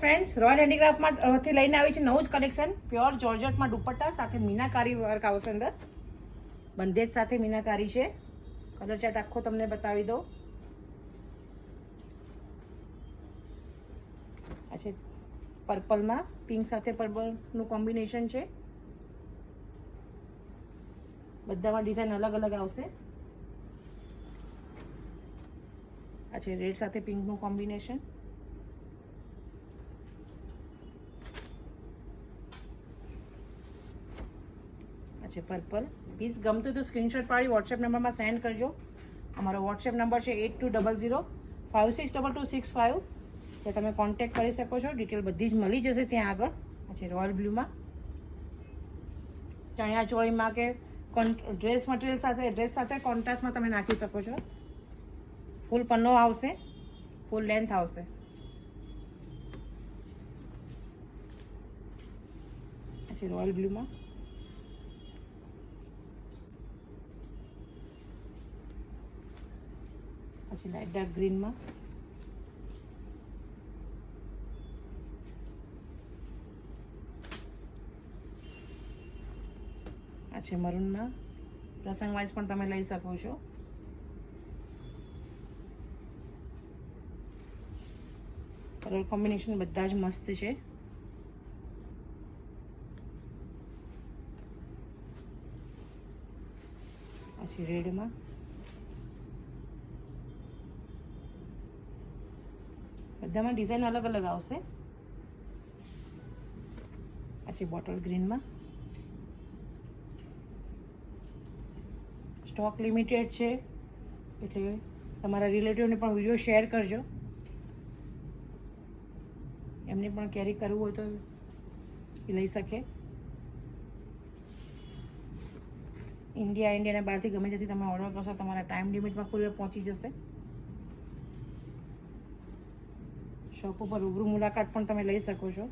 Friends, royal હેન્ડીક્રાફ્ટમાંથી લઈને આવી છે નવું જ કલેક્શન. પ્યોર જોર્જેટમાં દુપટ્ટા સાથે મીનાકારી વર્ક આવશે. અંદર બંધેજ સાથે મીનાકારી છે. કલર ચાર્ટ આખો તમને બતાવી દો. આ છે પર્પલમાં પિંક સાથે પર્પલનું કોમ્બિનેશન છે. બધામાં ડિઝાઇન અલગ અલગ આવશે. આ છે રેડ સાથે પિંકનું કોમ્બિનેશન. છે પર્પલ પીસ ગમતું તો સ્ક્રીનશોટ પાડી વોટ્સએપ નંબરમાં સેન્ડ કરજો. અમારો વોટ્સએપ નંબર છે 8200562265. ત્યાં તમે કોન્ટેક્ટ કરી શકો છો. ડિટેલ બધી જ મળી જશે ત્યાં આગળ. આ છે રોયલ બ્લુમાં ચણિયા ચોળીમાં કે ડ્રેસ મટીરિયલ સાથે ડ્રેસ સાથે કોન્ટ્રાસ્ટમાં તમે નાખી શકો છો. ફૂલ પન્નો આવશે, ફૂલ લેન્થ આવશે. આ છે રોયલ બ્લુમાં પછી લાઇટ ડાર્ક ગ્રીનમાં આ છે મરૂનમાં. પ્રસંગ વાઇઝ પણ તમે લઈ શકો છો. કલર કોમ્બિનેશન બધા જ મસ્ત છે. આ છે રેડમાં બધામાં ડિઝાઇન અલગ અલગ આવશે. આ છે બોટલ ગ્રીનમાં. સ્ટોક લિમિટેડ છે એટલે તમારા રિલેટિવને પણ વિડીયો શેર કરજો. એમને પણ કેરી કરવું હોય તો એ લઈ શકે. ઇન્ડિયાના બહારથી ગમે ત્યાંથી તમે ઓર્ડર કરશો તમારા ટાઈમ લિમિટમાં કુરિયર પહોંચી જશે. શોપ ઉપર રૂબરૂ મુલાકાત પણ તમે લઈ શકો છો.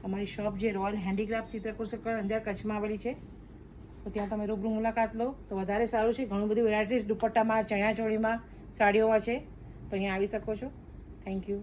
અમારી શોપ જે royal handicraft Chitrakoot circle Anjar કચ્છમાં આવેલી છે. તો ત્યાં તમે રૂબરૂ મુલાકાત લો તો વધારે સારું છે. ઘણું બધી વેરાયટીઝ દુપટ્ટામાં, ચણિયા ચોળીમાં, સાડીઓમાં છે. તો અહીંયા આવી શકો છો. Thank you.